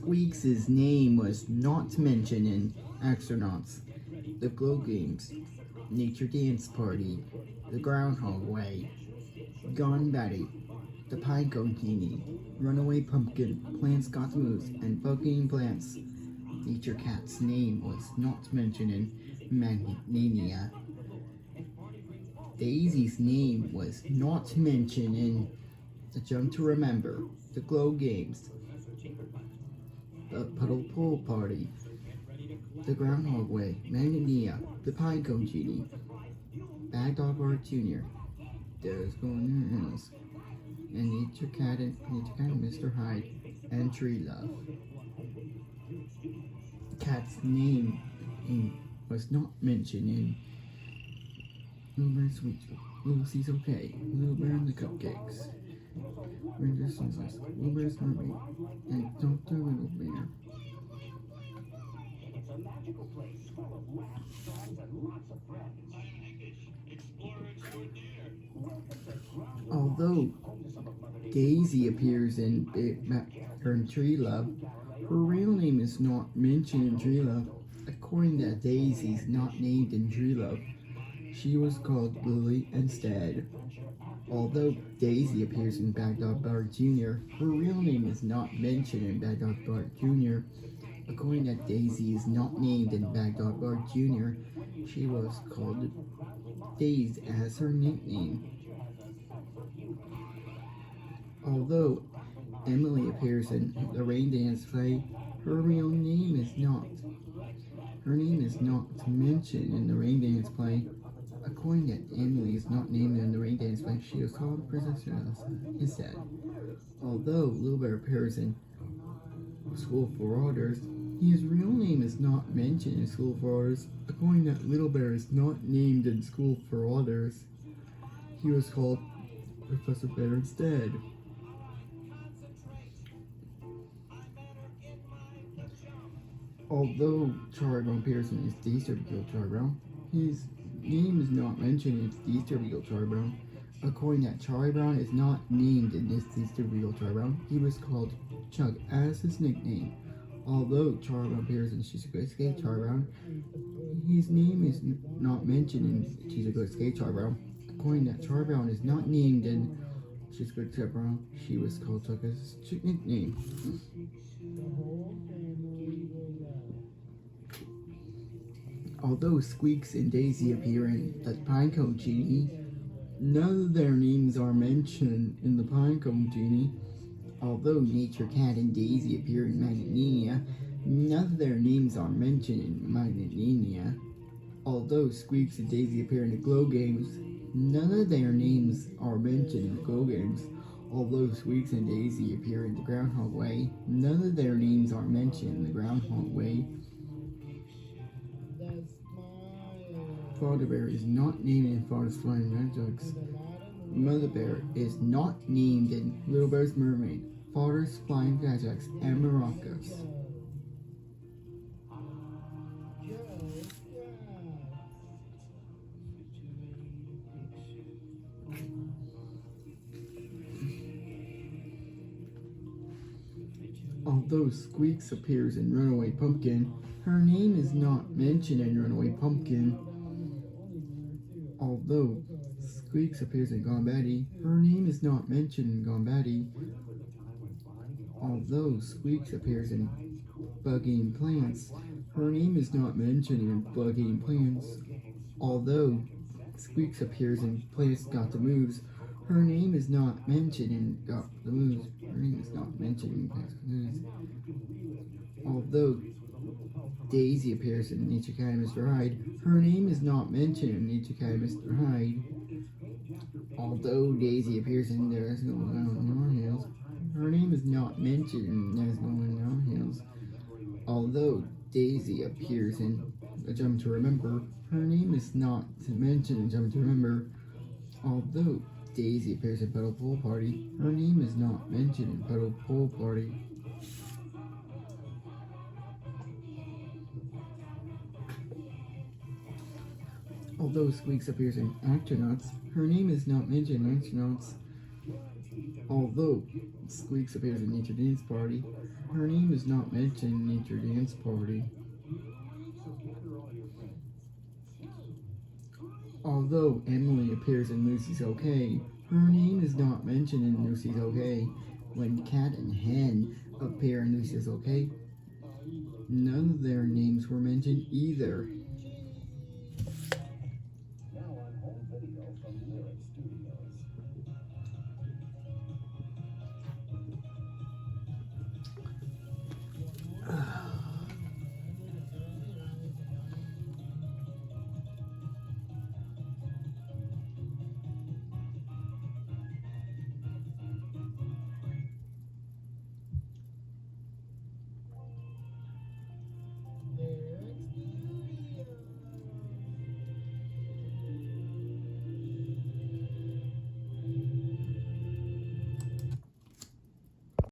Squeaks' name was not mentioned in Astronauts, The Glow Games, Nature Dance Party, The Groundhog Way, Gone Betty, The Pinecone Genie, Runaway Pumpkin, Plants Got Moves, and Bugging Plants. Nature Cat's name was not mentioned in Mania. Daisy's name was not mentioned in The Jump to Remember, The Glow Games, The Puddle Pool Party, The Groundhog Way, Mania, The Pinecone Genie, Bad Dog Bart Jr., There's Going Your Hills, and Nature Cat and Mr. Hyde, and Tree Love. Cat's name was not mentioned in Little Bear Sweet, Lucy's Okay, Little Bear and the Cupcakes, Ranger Songs, Little Bear's Mermaid, and Dr. Little Bear. It's a magical place full of laughs, songs, and lots of friends. Explore extraordinaire. Although Daisy appears in Big Mac and Tree Love, her real name is not mentioned in Tree Love. According to Daisy is not named in Tree Love, she was called Lily instead. Although Daisy appears in Bad Dog Bart Jr., her real name is not mentioned in Bad Dog Bart Jr. According to Daisy is not named in Bad Dog Bart Jr., she was called Daisy as her nickname. Although Emily appears in the Rain Dance play, her real name is not. Her name is not mentioned in the Rain Dance play. According to Emily is not named in the Rain Dance play, she was called Princess instead. Although Little Bear appears in School for Otters, his real name is not mentioned in School for Otters. According to Little Bear is not named in School for Otters, he was called Professor Bear instead. Although Charlie Brown Pearson is the Easterville Charlie Brown, his name is not mentioned in the Easterville Charlie Brown. According to Charlie Brown is not named in this Easterville Charlie Brown, he was called Chuck as his nickname. Although Charlie Brown appears in She's a Good Skate Charlie Brown, his name is not mentioned in She's a Good Skate Charlie Brown. According to Charlie Brown is not named in She's a Good Skate Brown, she was called Chuck as his nickname. Although Squeaks and Daisy appear in the Pinecone Genie, none of their names are mentioned in the Pinecone Genie. Although Nature Cat and Daisy appear in Magnesia, none of their names are mentioned in Magnesia. Although Squeaks and Daisy appear in the Glow Games, none of their names are mentioned in the Glow Games. Although Squeaks and Daisy appear in the Groundhog Way, none of their names are mentioned in the Groundhog Way. Father Bear is not named in Father's Flying Magics. Mother Bear is not named in Little Bear's Mermaid, Father's Flying Magics, and Maracas. Although Squeaks appears in Runaway Pumpkin, her name is not mentioned in Runaway Pumpkin. Although Squeaks appears in Gone Betty, her name is not mentioned in Gone Betty. Although Squeaks appears in Bugging Plants, her name is not mentioned in Bugging Plants. Although Squeaks appears in Plants Got the Moves, her name is not mentioned in Got the Moves. Her name is not mentioned in Plants Got the Moves. Although Daisy appears in Nature Cat and Mr. Hyde, her name is not mentioned in Nature Cat and Mr. Hyde. Although Daisy appears in There's No One on Hills, her name is not mentioned in There's No One on Hills. Although Daisy appears in A Jump to Remember, her name is not mentioned in Jump to Remember. Although Daisy appears in Puddle Pool Party, her name is not mentioned in Puddle Pool Party. Although Squeaks appears in Astronauts, her name is not mentioned in Astronauts. Although Squeaks appears in Nature Dance Party, her name is not mentioned in Nature Dance Party. Although Emily appears in Lucy's Okay, her name is not mentioned in Lucy's Okay. When Cat and Hen appear in Lucy's Okay, none of their names were mentioned either.